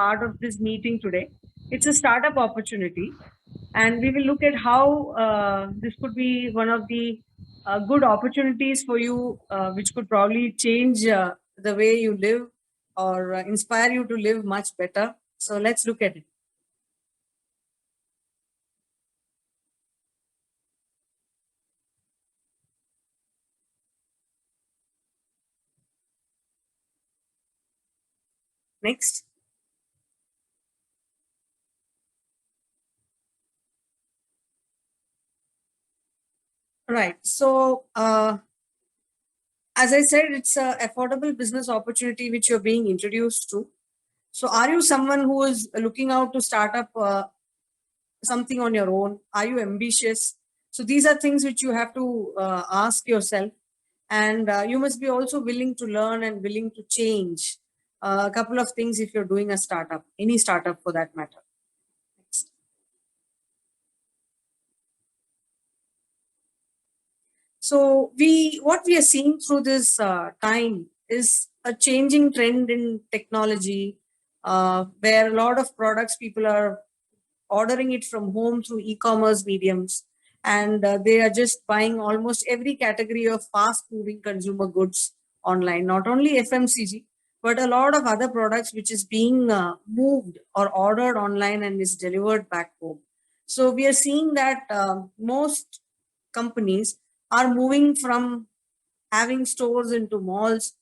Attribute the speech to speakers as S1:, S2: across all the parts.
S1: part of this meeting today. It's a startup opportunity, and we will look at how this could be one of the good opportunities for you, which could probably change the way you live or inspire you to live much better. So let's look at it. Next. Right. So, as I said, it's an affordable business opportunity which you're being introduced to. So, are you someone who is looking out to start up something on your own? Are you ambitious? So, these are things which you have to ask yourself. And you must be also willing to learn and willing to change a couple of things if you're doing a startup, any startup for that matter. Next. So what we are seeing through this time is a changing trend in technology, where a lot of products people are ordering it from home through e-commerce mediums, and they are just buying almost every category of fast-moving consumer goods online. Not only FMCG, but a lot of other products which is being moved or ordered online and is delivered back home. So we are seeing that most companies are moving from having stores into malls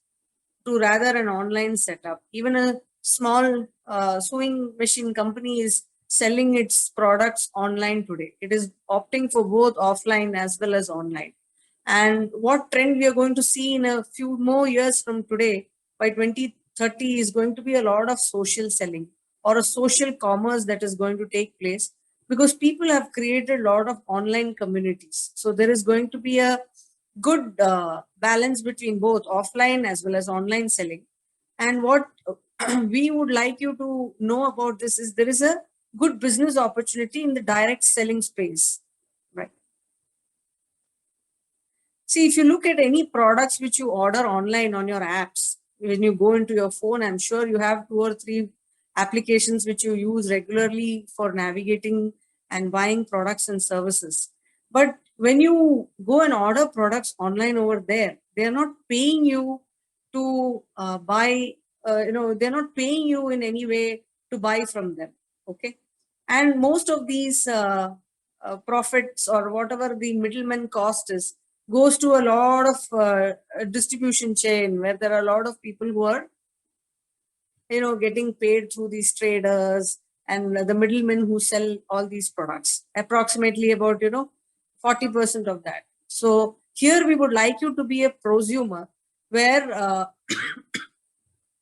S1: to rather an online setup. Even a small sewing machine company is selling its products online today. It is opting for both offline as well as online. And what trend we are going to see in a few more years from today, by 2030, is going to be a lot of social selling or a social commerce that is going to take place, because people have created a lot of online communities. So there is going to be a good balance between both offline as well as online selling. And what we would like you to know about this is there is a good business opportunity in the direct selling space, right? See, if you look at any products which you order online on your apps, when you go into your phone, I'm sure you have 2 or 3 applications which you use regularly for navigating and buying products and services. But when you go and order products online over there, they're not paying you to buy, they're not paying you in any way to buy from them. Okay. And most of these profits or whatever the middleman cost is goes to a lot of distribution chain, where there are a lot of people who are getting paid through these traders and the middlemen who sell all these products, approximately about 40% of that. So here we would like you to be a prosumer, where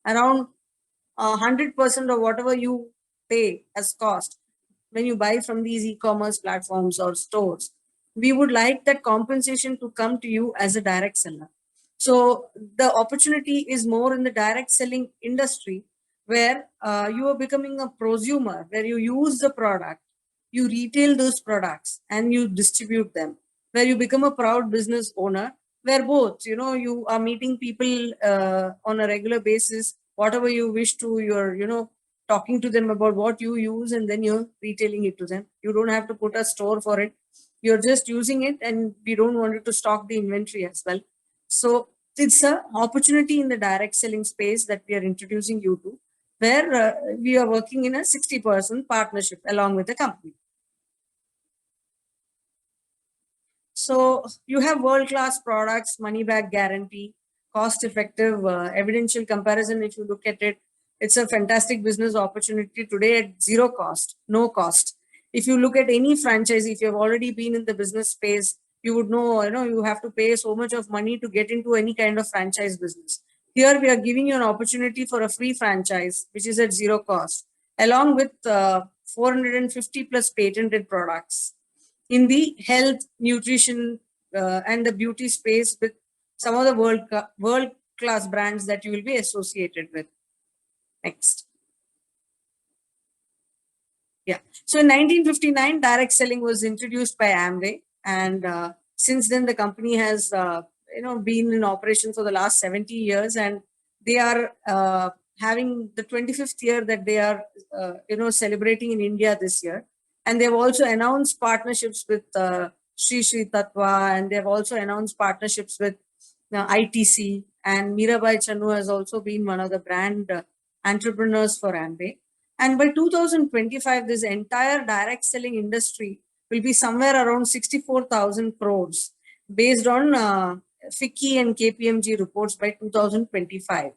S1: around 100% of whatever you pay as cost when you buy from these e-commerce platforms or stores, we would like that compensation to come to you as a direct seller. So the opportunity is more in the direct selling industry, where you are becoming a prosumer, where you use the product, you retail those products and you distribute them, where you become a proud business owner, where both, you are meeting people on a regular basis, whatever you wish to, you're, talking to them about what you use, and then you're retailing it to them. You don't have to put a store for it. You're just using it, and we don't want you to stock the inventory as well. So it's an opportunity in the direct selling space that we are introducing you to, where we are working in a 60% partnership along with the company. So you have world-class products, money-back guarantee, cost-effective, evidential comparison. If you look at it, it's a fantastic business opportunity today at zero cost, no cost. If you look at any franchise, if you've already been in the business space, you would know, you have to pay so much of money to get into any kind of franchise business. Here we are giving you an opportunity for a free franchise, which is at zero cost, along with 450 plus patented products in the health, nutrition, and the beauty space, with some of the world class brands that you will be associated with. Next. Yeah. So in 1959, direct selling was introduced by Amway, and since then the company has been in operation for the last 70 years, and they are having the 25th year that they are, celebrating in India this year. And they've also announced partnerships with Sri Sri Tatva, and they've also announced partnerships with ITC. And Mirabai Channu has also been one of the brand entrepreneurs for Amway. And by 2025, this entire direct selling industry will be somewhere around 64,000 crores based on FICCI and KPMG reports by 2025.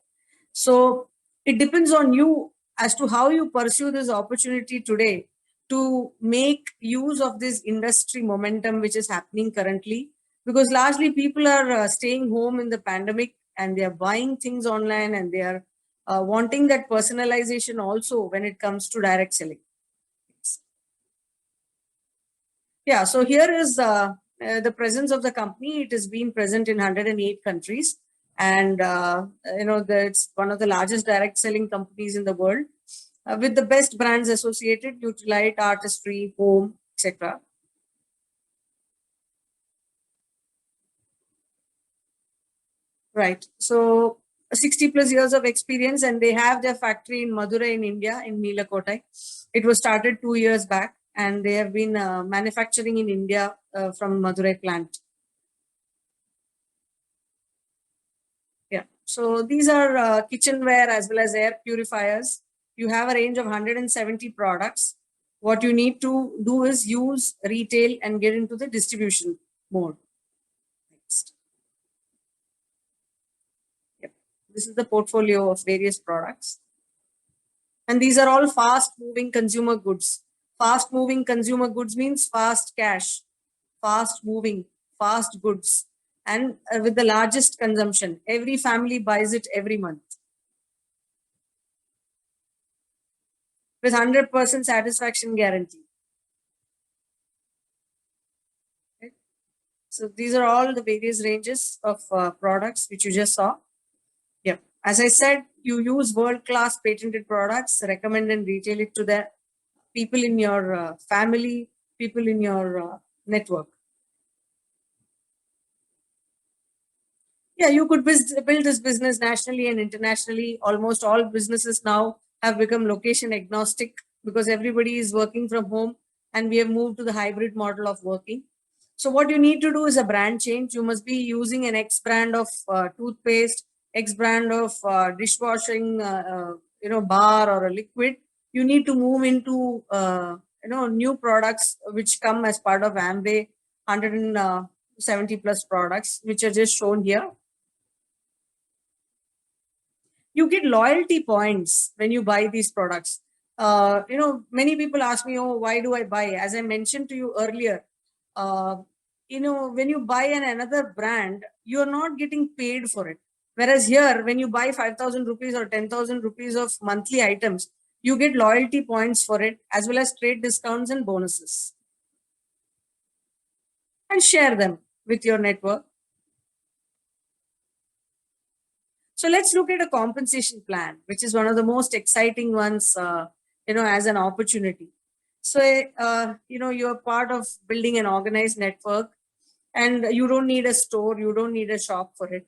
S1: So it depends on you as to how you pursue this opportunity today to make use of this industry momentum which is happening currently, because largely people are staying home in the pandemic and they are buying things online, and they are wanting that personalization also when it comes to direct selling. Yeah, so here is the presence of the company. It has been present in 108 countries, and it's one of the largest direct selling companies in the world, with the best brands associated: Nutrilite, Artistry, Home, etc. Right. So 60 plus years of experience, and they have their factory in Madurai in India, in Neelakotai. It was started 2 years back, and they have been manufacturing in India from Madurai plant. Yeah. So these are kitchenware as well as air purifiers. You have a range of 170 products. What you need to do is use retail and get into the distribution mode. Next. Yep. This is the portfolio of various products. And these are all fast moving consumer goods. Fast moving consumer goods means fast cash, fast moving, fast goods, and with the largest consumption. Every family buys it every month, with 100% satisfaction guarantee. Okay. So these are all the various ranges of products which you just saw. Yeah. As I said, you use world-class patented products, recommend and retail it to the people in your family, people in your network. Yeah, you could build this business nationally and internationally. Almost all businesses now have become location agnostic because everybody is working from home, and we have moved to the hybrid model of working. So what you need to do is a brand change. You must be using an X brand of toothpaste, X brand of dishwashing, bar or a liquid. You need to move into new products which come as part of Amway 170 plus products, which are just shown here. You get loyalty points when you buy these products. Many people ask me, oh, why do I buy? As I mentioned to you earlier, when you buy another brand, you're not getting paid for it. Whereas here, when you buy 5,000 rupees or 10,000 rupees of monthly items, you get loyalty points for it, as well as trade discounts and bonuses. And share them with your network. So let's look at a compensation plan, which is one of the most exciting ones, as an opportunity. So, you're part of building an organized network, and you don't need a store, you don't need a shop for it.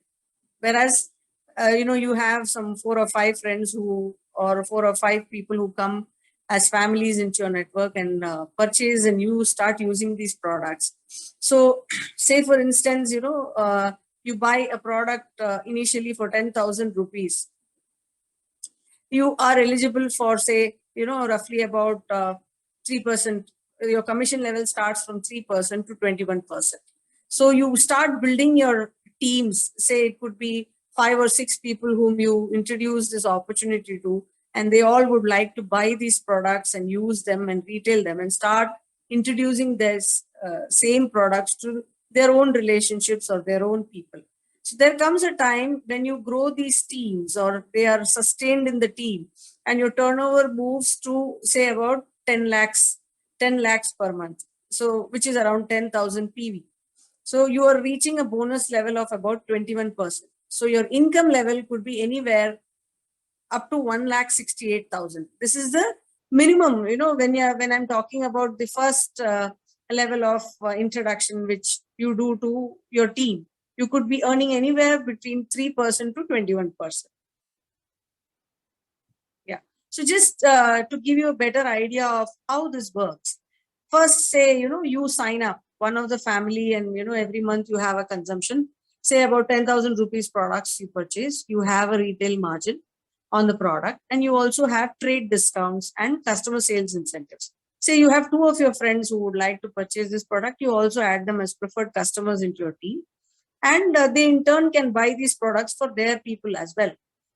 S1: Whereas, you have some 4 or 5 friends or 4 or 5 people who come as families into your network and purchase, and you start using these products. So, say for instance, you buy a product initially for 10,000 rupees. You are eligible for, say, roughly about 3%. Your commission level starts from 3% to 21%. So you start building your teams. Say it could be 5 or 6 people whom you introduce this opportunity to, and they all would like to buy these products and use them and retail them, and start introducing this same products to their own relationships or their own people. So there comes a time when you grow these teams, or they are sustained in the team, and your turnover moves to, say, about 10 lakhs per month. So which is around 10,000 PV. So you are reaching a bonus level of about 21%. So your income level could be anywhere up to 1,68,000. This is the minimum, when I'm talking about the first level of introduction which you do to your team. You could be earning anywhere between 3% to 21%. So just to give you a better idea of how this works, first say, you sign up one of the family and, every month you have a consumption, say about 10,000 rupees products you purchase, you have a retail margin on the product, and you also have trade discounts and customer sales incentives. Say you have two of your friends who would like to purchase this product, you also add them as preferred customers into your team, and they in turn can buy these products for their people as well.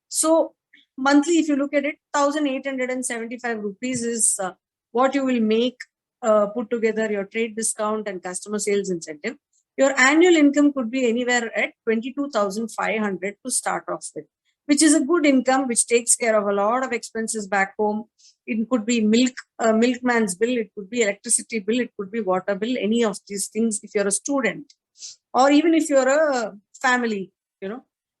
S1: So monthly, if you look at it, 1,875 rupees is what you will make, put together your trade discount and customer sales incentive. Your annual income could be anywhere at 22,500 to start off with, which is a good income, which takes care of a lot of expenses back home. It could be milkman's bill, it could be electricity bill, it could be water bill, any of these things if you're a student, or even if you're a family,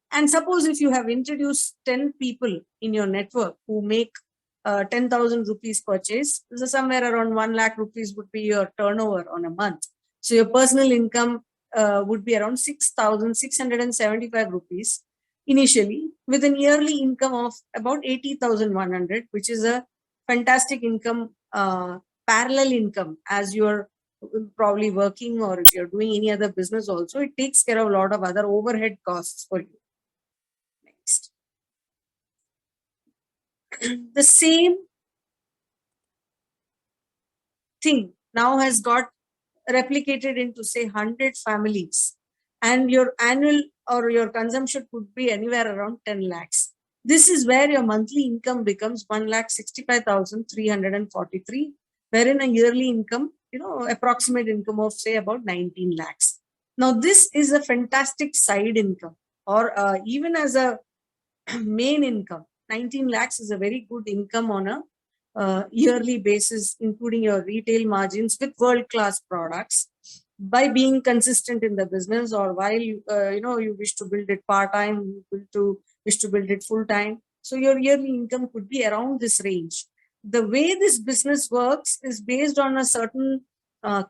S1: and suppose if you have introduced 10 people in your network who make 10,000 rupees purchase, so somewhere around 1 lakh rupees would be your turnover on a month. So your personal income would be around 6,675 rupees initially, with an yearly income of about 80,100, which is a fantastic income, parallel income as you're probably working, or if you're doing any other business also, it takes care of a lot of other overhead costs for you. Next. The same thing now has got replicated into say 100 families, and your annual or your consumption could be anywhere around 10 lakhs. This is where your monthly income becomes 1,65,343, wherein a yearly income, approximate income of say about 19 lakhs. Now, this is a fantastic side income, or even as a main income. 19 lakhs is a very good income on a yearly basis, including your retail margins with world-class products. By being consistent in the business, or while you wish to build it part-time, you wish to build it full-time, so your yearly income could be around this range. The way this business works is based on a certain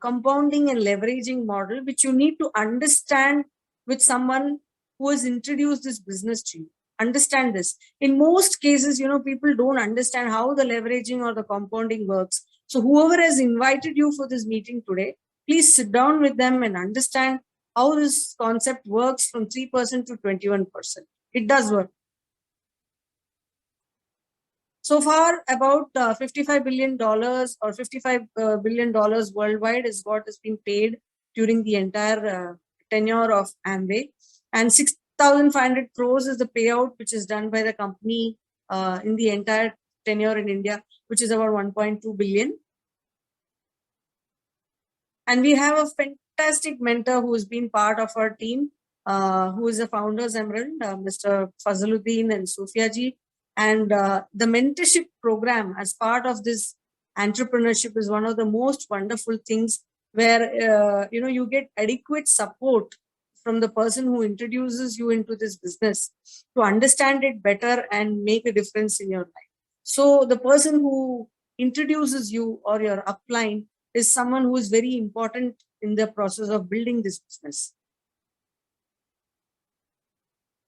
S1: compounding and leveraging model, which you need to understand with someone who has introduced this business to you. Understand this. In most cases, people don't understand how the leveraging or the compounding works. So whoever has invited you for this meeting today, please sit down with them and understand how this concept works from 3% to 21%. It does work. So far, about $55 billion or $55 billion worldwide is what has been paid during the entire tenure of Amway. And 6,500 crores is the payout which is done by the company in the entire tenure in India, which is about 1.2 billion. And we have a fantastic mentor who has been part of our team, who is the founders emerald, Mr. Fazluddin and Sufia ji. And the mentorship program as part of this entrepreneurship is one of the most wonderful things, where you get adequate support from the person who introduces you into this business to understand it better and make a difference in your life. So the person who introduces you or your upline is someone who is very important in the process of building this business.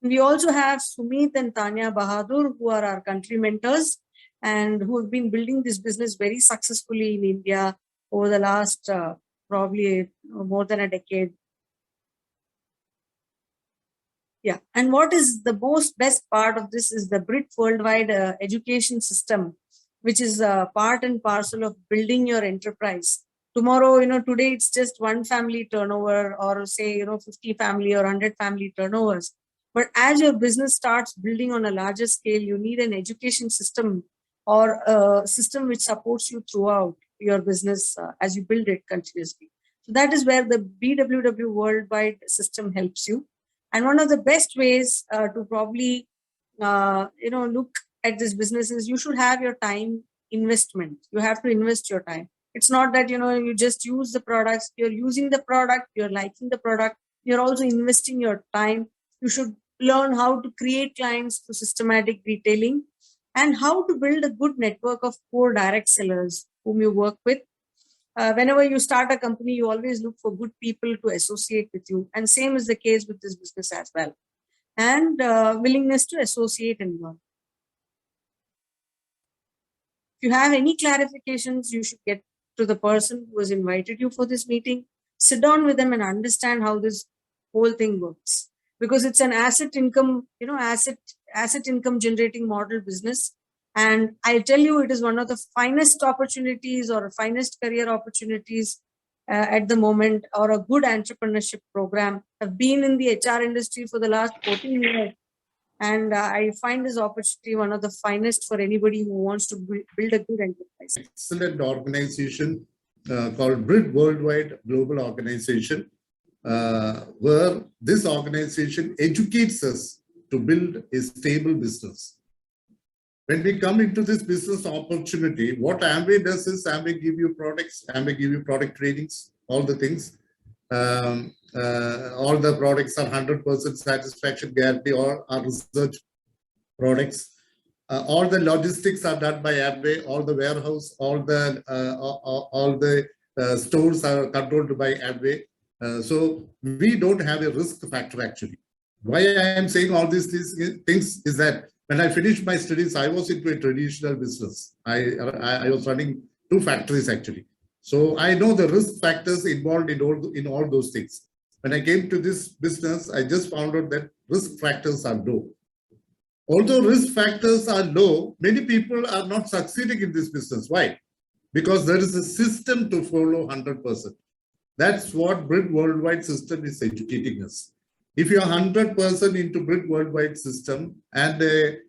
S1: We also have Sumit and Tanya Bahadur, who are our country mentors and who have been building this business very successfully in India over the last probably more than a decade. Yeah, and what is the most best part of this is the BRIT worldwide education system, which is part and parcel of building your enterprise. Tomorrow, today it's just one family turnover, or say, 50 family or 100 family turnovers. But as your business starts building on a larger scale, you need an education system or a system which supports you throughout your business as you build it continuously. So that is where the BWW worldwide system helps you. And one of the best ways to probably, look at this business is you should have your time investment. You have to invest your time. It's not that, you just use the products, you're using the product, you're liking the product, you're also investing your time. You should learn how to create clients through systematic retailing and how to build a good network of core direct sellers whom you work with. Whenever you start a company, you always look for good people to associate with you. And same is the case with this business as well. And willingness to associate and work. If you have any clarifications, you should get to the person who has invited you for this meeting. Sit down with them and understand how this whole thing works, because it's an asset income, asset income generating model business. And I tell you, it is one of the finest opportunities or finest career opportunities at the moment, or a good entrepreneurship program. I've been in the HR industry for the last 14 years. And I find this opportunity one of the finest for anybody who wants to build a good enterprise.
S2: Excellent organization called BRID Worldwide Global Organization, where this organization educates us to build a stable business. When we come into this business opportunity, what Amway does is Amway give you products, Amway give you product trainings, all the things. All the products are 100% satisfaction guarantee, or are research products. All the logistics are done by Amway. All the warehouse, all the stores are controlled by Amway. So we don't have a risk factor actually. Why I am saying all these things is that when I finished my studies, I was into a traditional business. I was running 2 factories actually. So I know the risk factors involved in all those things. When I came to this business, I just found out that risk factors are low. Although risk factors are low, many people are not succeeding in this business. Why? Because there is a system to follow 100%. That's what BRID Worldwide system is educating us. If you are 100% into BRID Worldwide system and a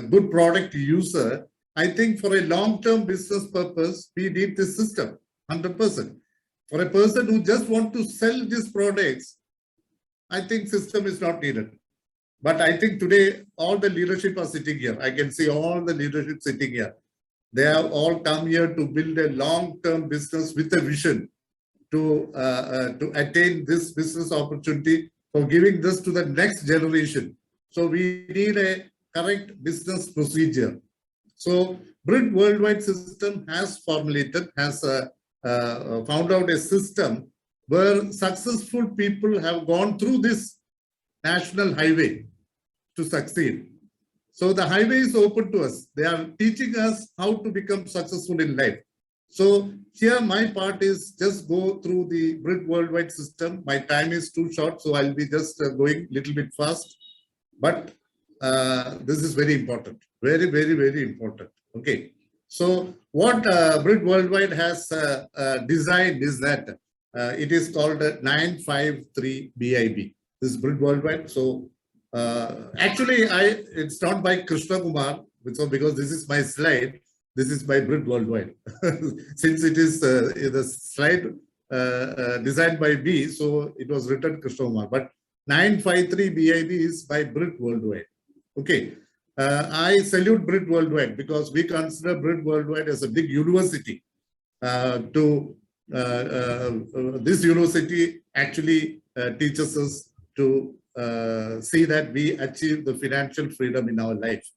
S2: good product user, I think for a long-term business purpose, we need this system, 100%. For a person who just wants to sell these products, I think system is not needed. But I think today, all the leadership are sitting here. I can see all the leadership sitting here. They have all come here to build a long-term business with a vision to attain this business opportunity, for giving this to the next generation. So we need a correct business procedure. So BRID Worldwide system has formulated, has found out a system where successful people have gone through this national highway to succeed. So the highway is open to us. They are teaching us how to become successful in life. So here my part is just go through the BRID Worldwide system. My time is too short, so I'll be just going a little bit fast. But this is very important. Very, very, very important. Okay. So what BRID Worldwide has designed is that it is called 953 BIB. This is BRID Worldwide. So actually, it's not by Krishna Kumar, because this is my slide. This is by BRID Worldwide. Since it is the slide designed by B, so it was written Krishna Kumar. But 953 BIB is by BRID Worldwide. Okay. I salute BRID Worldwide because we consider BRID Worldwide as a big university. This university actually teaches us to see that we achieve the financial freedom in our life.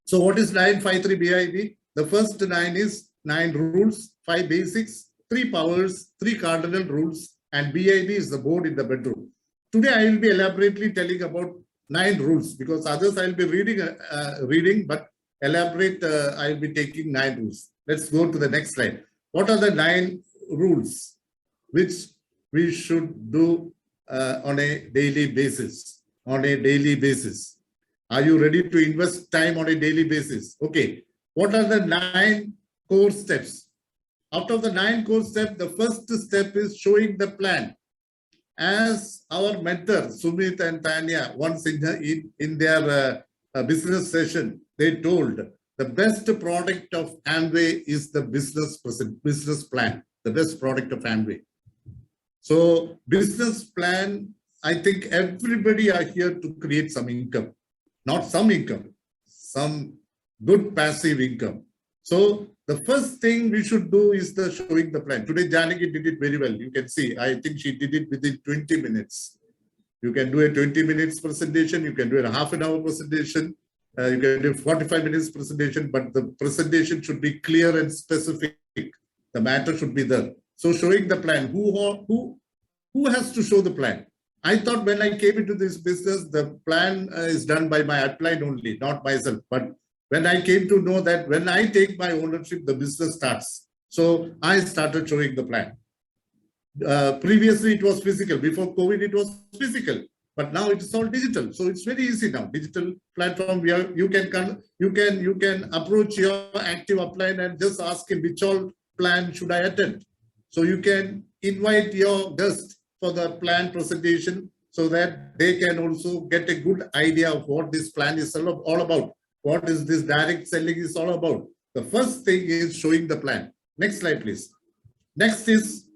S2: So what is 953 BIB? The first 9 is 9 rules, 5 basics, 3 powers, 3 cardinal rules, and BIB is the board in the bedroom. Today I will be elaborately telling about 9 rules, because others I will be reading, but elaborate I will be taking 9 rules. Let's go to the next slide. What are the 9 rules which we should do on a daily basis? On a daily basis. Are you ready to invest time on a daily basis? Okay. What are the 9 core steps? Out of the 9 core steps, the first step is showing the plan. As our mentor, Sumit and Tanya, once in their business session, they told the best product of Amway is the business plan, the best product of Amway. So business plan, I think everybody are here to create some income, not some income, some good passive income. So the first thing we should do is the showing the plan. Today, Janaki did it very well. You can see, I think she did it within 20 minutes. You can do a 20 minutes presentation. You can do a half an hour presentation. You can do 45 minutes presentation, but the presentation should be clear and specific. The matter should be there. So showing the plan, who has to show the plan? I thought when I came into this business, the plan is done by my upline only, not myself. But when I came to know that when I take my ownership, the business starts. So I started showing the plan. Previously, it was physical. Before COVID, it was physical. But now it's all digital. So it's very easy now. Digital platform where you can approach your active upline and just ask him which all plan should I attend. So you can invite your guest for the plan presentation so that they can also get a good idea of what this plan is all about. What is this direct selling is all about. The first thing is showing the plan. Next slide, please. Next is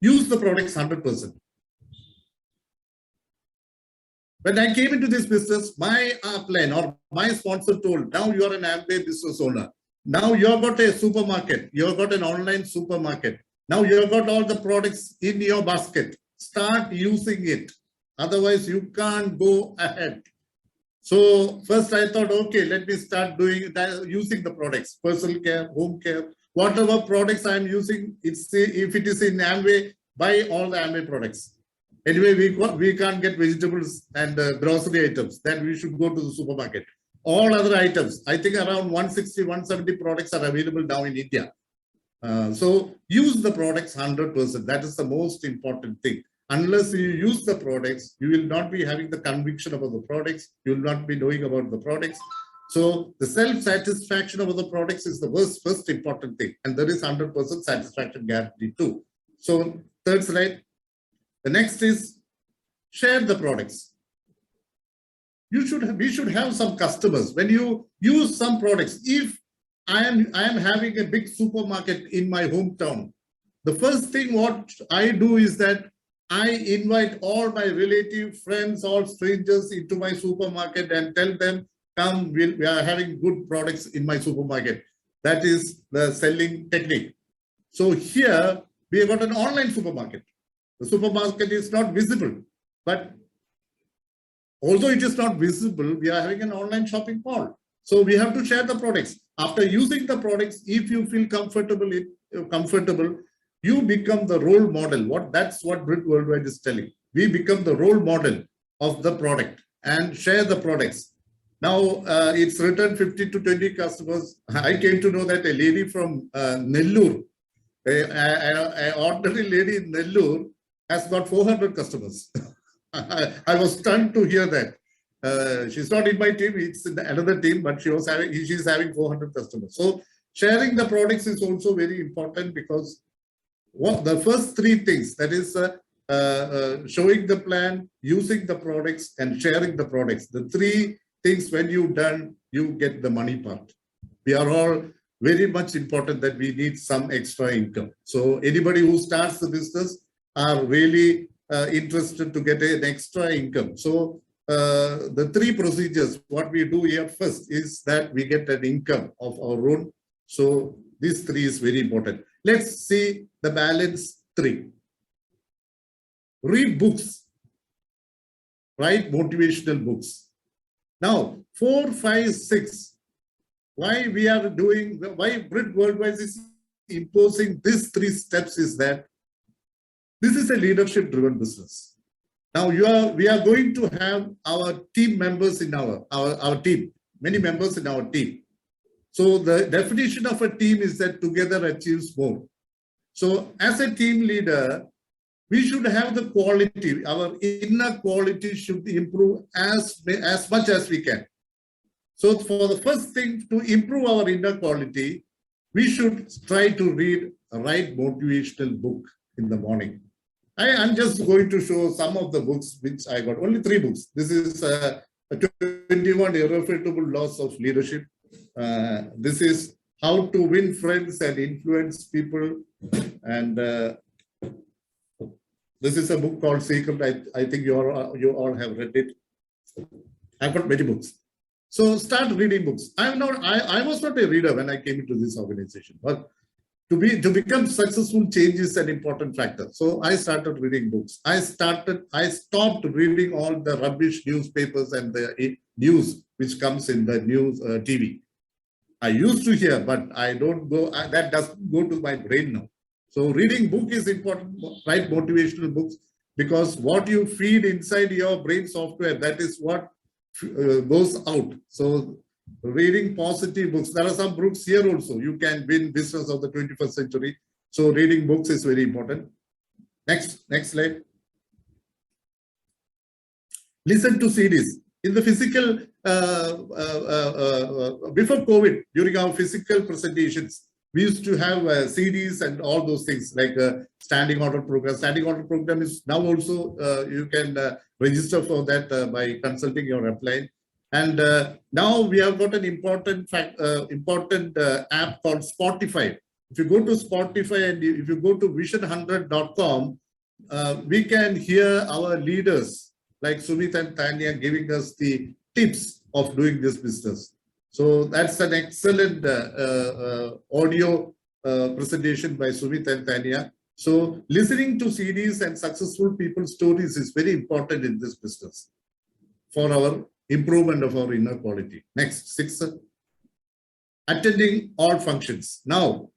S2: use the products 100%. When I came into this business, my upline or my sponsor told, now you are an Amway business owner. Now you've got a supermarket. You've got an online supermarket. Now you've got all the products in your basket. Start using it. Otherwise, you can't go ahead. So first I thought, okay, let me start doing that, using the products, personal care, home care, whatever products I'm using. If it is in Amway, buy all the Amway products. Anyway, we can't get vegetables and grocery items. Then we should go to the supermarket. All other items, I think around 160, 170 products are available now in India. So use the products 100%. That is the most important thing. Unless you use the products, you will not be having the conviction about the products. You will not be knowing about the products. So the self-satisfaction about the products is the first important thing. And there is 100% satisfaction guarantee too. So third slide. The next is share the products. We should have some customers. When you use some products, if I am having a big supermarket in my hometown, the first thing what I do is that I invite all my relative, friends, all strangers into my supermarket and tell them, come, we are having good products in my supermarket. That is the selling technique. So here we have got an online supermarket. The supermarket is not visible, but although it is not visible, we are having an online shopping mall. So we have to share the products. After using the products, if you feel comfortable, you become the role model. That's what Brit Worldwide is telling. We become the role model of the product and share the products. Now it's returned 50 to 20 customers. I came to know that a lady from Nellore, an ordinary lady in Nellore, has got 400 customers. I was stunned to hear that. She's not in my team, it's in another team, but she's having 400 customers. So sharing the products is also very important because the first three things, that is showing the plan, using the products and sharing the products. The three things when you've done, you get the money part. We are all very much important that we need some extra income. So anybody who starts the business are really interested to get an extra income. So the three procedures, what we do here first is that we get an income of our own. So these three is very important. Let's see the balance three. Read books, write motivational books. Now, 4, 5, 6, why Brit Worldwide is imposing these 3 steps is that this is a leadership-driven business. Now, we are going to have our team members in our team, many members in our team. So the definition of a team is that together achieves more. So as a team leader, we should have the quality, our inner quality should improve as much as we can. So for the first thing to improve our inner quality, we should try to read a right motivational book in the morning. I'm just going to show some of the books which I got, only 3 books. This is 21 Irrefutable Laws of Leadership. This is How to Win Friends and Influence People. And this is a book called Secret. I think you all have read it. I've got many books. So start reading books. I was not a reader when I came into this organization, but to become successful, change is an important factor. So I started reading books. I stopped reading all the rubbish newspapers and the news which comes in the news TV. I used to hear, but I don't go, that doesn't go to my brain now. So reading book is important, write motivational books, because what you feed inside your brain software, that is what goes out. So reading positive books. There are some books here also. You can win business of the 21st century. So reading books is very important. Next slide. Listen to CDs. In the physical, before COVID, during our physical presentations, we used to have CDs and all those things like standing order program. Standing order program is now also, you can register for that by consulting your upline. And now we have got an important app called Spotify. If you go to Spotify and if you go to vision100.com, we can hear our leaders like Sumit and Tanya giving us the tips of doing this business. So that's an excellent audio presentation by Sumit and Tanya. So listening to CDs and successful people's stories is very important in this business for our improvement of our inner quality. Next, 6. Attending all functions. Now,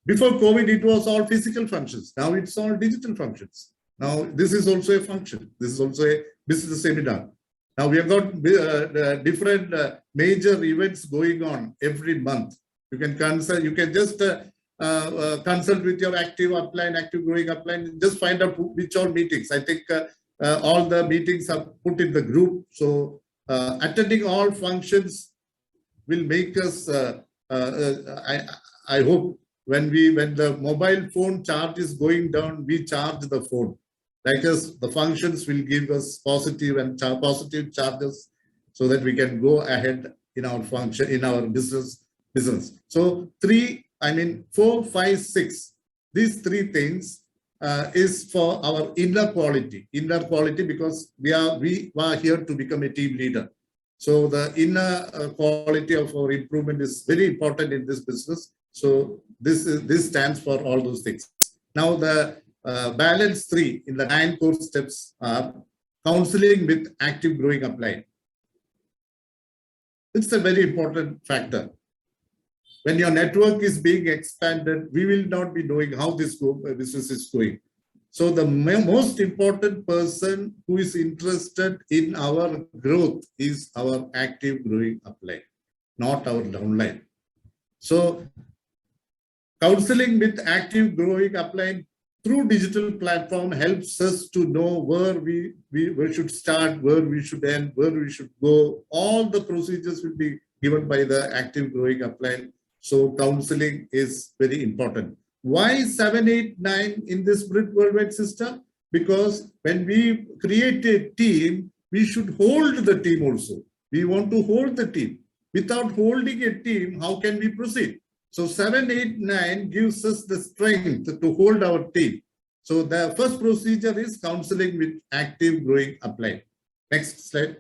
S2: before COVID, it was all physical functions. Now it's all digital functions. Now, this is also a function. This is also a business seminar. Now we have got different major events going on every month. You can consult. You can just consult with your active upline, active growing upline. Just find out which all meetings. I think all the meetings are put in the group. So attending all functions will make us. I hope when the mobile phone charge is going down, we charge the phone. Like us, the functions will give us positive and positive charges so that we can go ahead in our function, in our business. So 4, 5, 6, these 3 things is for our inner quality because we are here to become a team leader. So the inner quality of our improvement is very important in this business. So this stands for all those things. Now the balance 3 in the 9 core steps are counseling with active growing upline. It's a very important factor. When your network is being expanded, we will not be knowing how this business is going. So the most important person who is interested in our growth is our active growing upline, not our downline. So counseling with active growing upline through digital platform helps us to know where we should start, where we should end, where we should go. All the procedures will be given by the active growing upline. So counseling is very important. Why 7, 8, 9 in this Brit Worldwide system? Because when we create a team, we should hold the team also. We want to hold the team. Without holding a team, how can we proceed? So 7, 8, 9 gives us the strength to hold our team. So the first procedure is counseling with active growing upline. Next slide.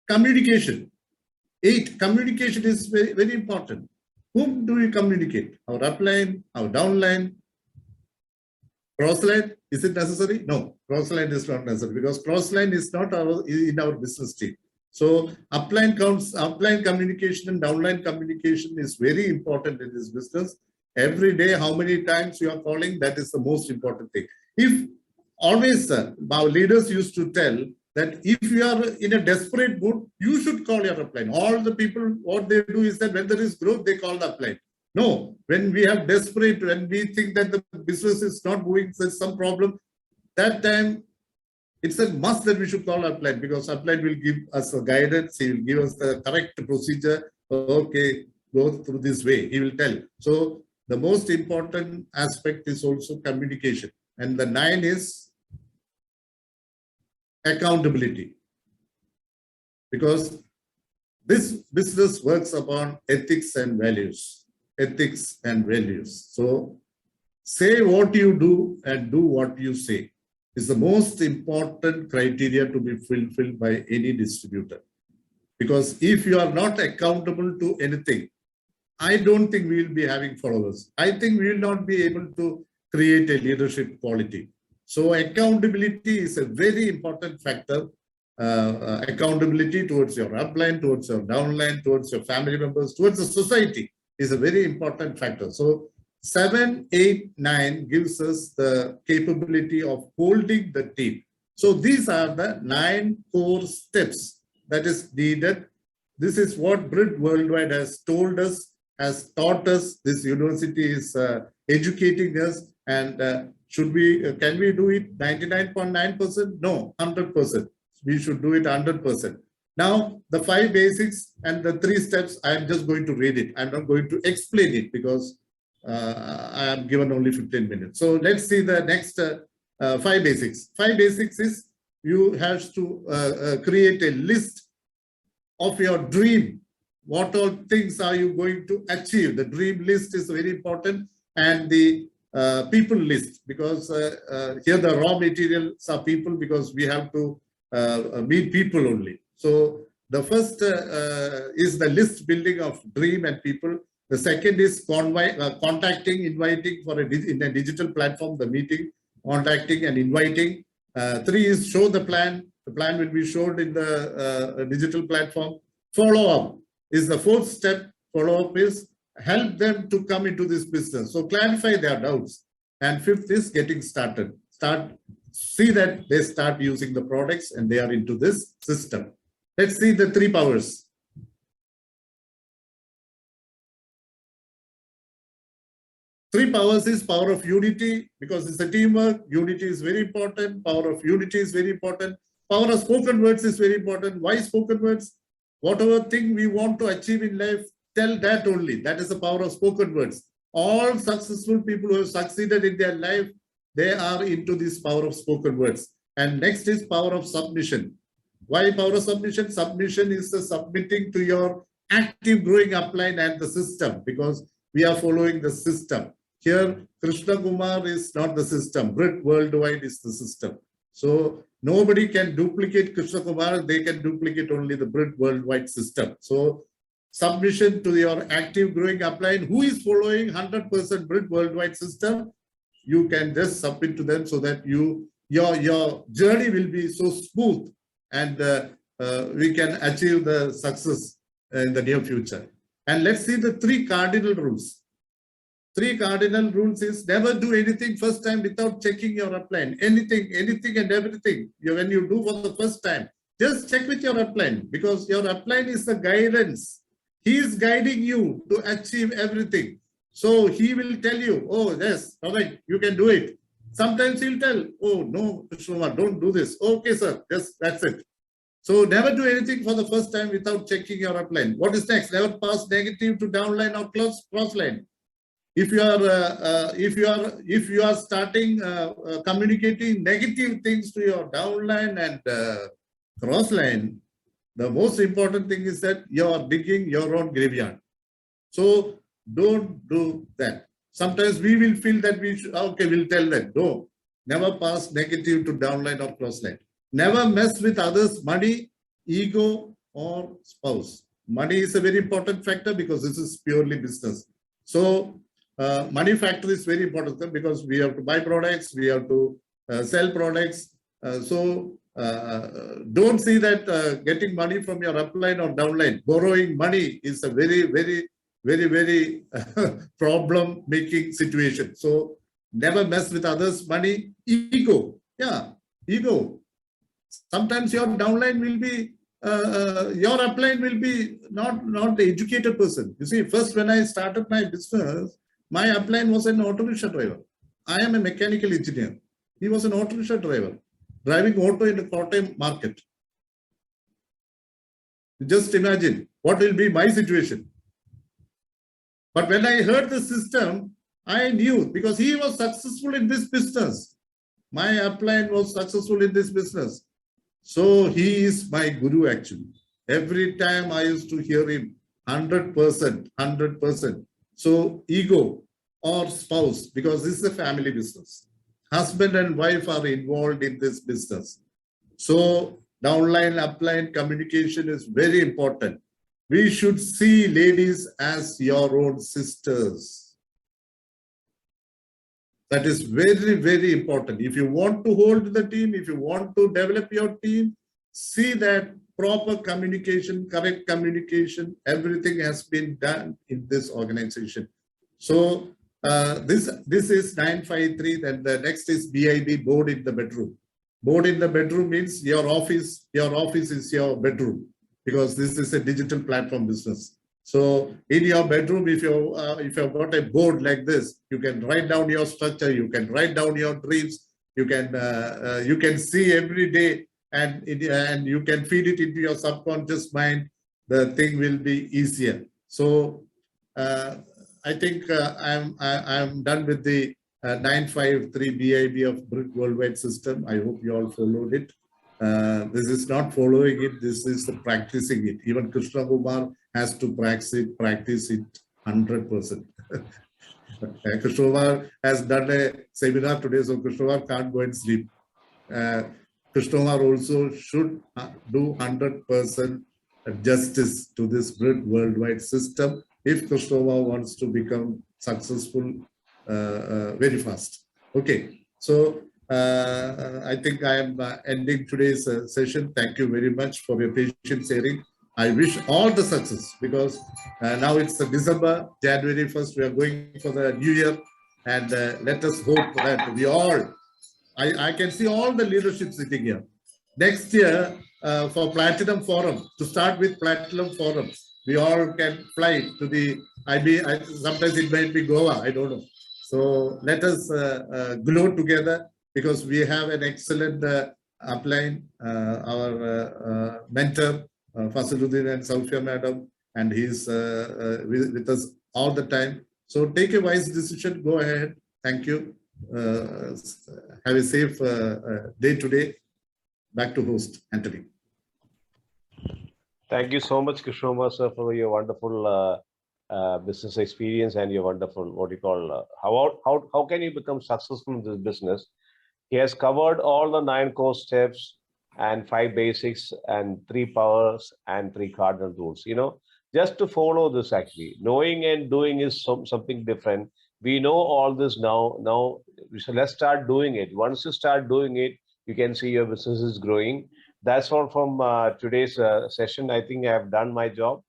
S2: Communication. 8, communication is very, very important. Whom do we communicate? Our upline, our downline, crossline. Is it necessary? No, crossline is not necessary because crossline is not in our business team. So upline communication and downline communication is very important in this business. Every day, how many times you are calling, that is the most important thing. If always, our leaders used to tell that if you are in a desperate mood, you should call your upline. All the people, what they do is that when there is growth, they call the upline. No, when we have desperate, when we think that the business is not moving, there's some problem, that time, it's a must that we should call upline because upline will give us a guidance. He will give us the correct procedure. Okay, go through this way. He will tell. So the most important aspect is also communication. And the 9 is accountability. Because this business works upon ethics and values. Ethics and values. So say what you do and do what you say is the most important criteria to be fulfilled by any distributor. Because if you are not accountable to anything, I don't think we will be having followers. I think we will not be able to create a leadership quality. So accountability is a very important factor. Accountability towards your upline, towards your downline, towards your family members, towards the society is a very important factor. So 7, 8, 9 gives us the capability of holding the team. So these are the 9 core steps that is needed. This is what BRID Worldwide has told us, has taught us. This university is educating us. And can we do it 99.9%? No, 100%. We should do it 100%. Now, the 5 basics and the 3 steps, I'm just going to read it. I'm not going to explain it because I am given only 15 minutes. So let's see the next 5 basics. 5 basics is you have to create a list of your dream. What all things are you going to achieve? The dream list is very important, and the people list, because here the raw materials are people, because we have to meet people only. So the first is the list building of dream and people. The second is contacting, inviting for in a digital platform, the meeting, contacting and inviting. 3 is show the plan. The plan will be showed in the digital platform. Follow up is the 4th step. Follow up is help them to come into this business. So clarify their doubts. And 5th is getting started. See that they start using the products and they are into this system. Let's see the 3 powers. 3 powers is power of unity, because it's a teamwork. Unity is very important. Power of unity is very important. Power of spoken words is very important. Why spoken words? Whatever thing we want to achieve in life, tell that only. That is the power of spoken words. All successful people who have succeeded in their life, they are into this power of spoken words. And next is power of submission. Why power of submission? Submission is the submitting to your active growing upline and the system, because we are following the system. Here, Krishna Kumar is not the system. BRID Worldwide is the system. So nobody can duplicate Krishna Kumar. They can duplicate only the BRID Worldwide system. So submission to your active growing upline who is following 100% BRID Worldwide system, you can just submit to them so that your journey will be so smooth, and we can achieve the success in the near future. And let's see the 3 cardinal rules. 3 cardinal rules is never do anything first time without checking your upline. Anything and everything. When you do for the first time, just check with your upline, because your upline is the guidance. He is guiding you to achieve everything. So he will tell you, oh, yes, all right, you can do it. Sometimes he'll tell, oh, no, Krishna, don't do this. Okay, sir, just that's it. So never do anything for the first time without checking your upline. What is next? Never pass negative to downline or cross line. If you are starting communicating negative things to your downline and cross line, the most important thing is that you are digging your own graveyard. So don't do that. Sometimes we will feel that we should, okay, we'll tell them, no, never pass negative to downline or cross line. Never mess with others' money, ego, or spouse. Money is a very important factor, because this is purely business. So money factor is very important, because we have to buy products, we have to sell products. So don't see that getting money from your upline or downline, borrowing money is a very problem-making situation. So never mess with others' money. Ego, yeah, ego. Sometimes your downline will be, your upline will be not the educated person. You see, first when I started my business, my upline was an auto rickshaw driver. I am a mechanical engineer. He was an auto rickshaw driver, driving auto in the Kottayam market. Just imagine what will be my situation. But when I heard the system, I knew, because he was successful in this business. My upline was successful in this business. So he is my guru actually. Every time I used to hear him, 100%. So ego or spouse, because this is a family business. Husband and wife are involved in this business. So downline, upline communication is very important. We should see ladies as your own sisters. That is very important. If you want to hold the team, if you want to develop your team, see that proper communication, correct communication, everything has been done in this organization. So this is 953, and the next is BIB, board in the bedroom. Board in the bedroom means your office is your bedroom, because this is a digital platform business. So in your bedroom, if you've got a board like this, you can write down your structure, you can write down your dreams, you can see every day, and you can feed it into your subconscious mind. The thing will be easier. So I think I'm done with the 953 BIB of BRIC Worldwide System. I hope you all followed it. This is not following it, this is practicing it. Even Krishna Kumar has to practice it 100%. Krishna Kumar has done a seminar today, so Krishna Kumar can't go and sleep. Krishna Kumar also should do 100% justice to this BRIC Worldwide System if Krishna Kumar wants to become successful very fast. Okay, so I think I am ending today's session. Thank you very much for your patient sharing. I wish all the success, because now it's December, January 1st, we are going for the new year, and let us hope that we all, I can see all the leadership sitting here. Next year, for Platinum Forum, to start with Platinum Forum, we all can fly to the, sometimes it might be Goa, I don't know. So let us glow together, because we have an excellent upline, our mentor, Fasiluddin and Soufia Madam, and he's with us all the time. So take a wise decision, go ahead. Thank you. Have a safe day today. Back to host, Anthony.
S3: Thank you so much, Krishna sir, for your wonderful business experience and your wonderful, what you call, how can you become successful in this business? He has covered all the 9 core steps and 5 basics and 3 powers and 3 cardinal rules. You know, just to follow this, actually, knowing and doing is something different. We know all this now. Now, so let's start doing it. Once you start doing it, you can see your business is growing. That's all from today's session. I think I have done my job.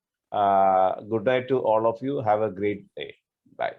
S3: Good night to all of you. Have a great day. Bye.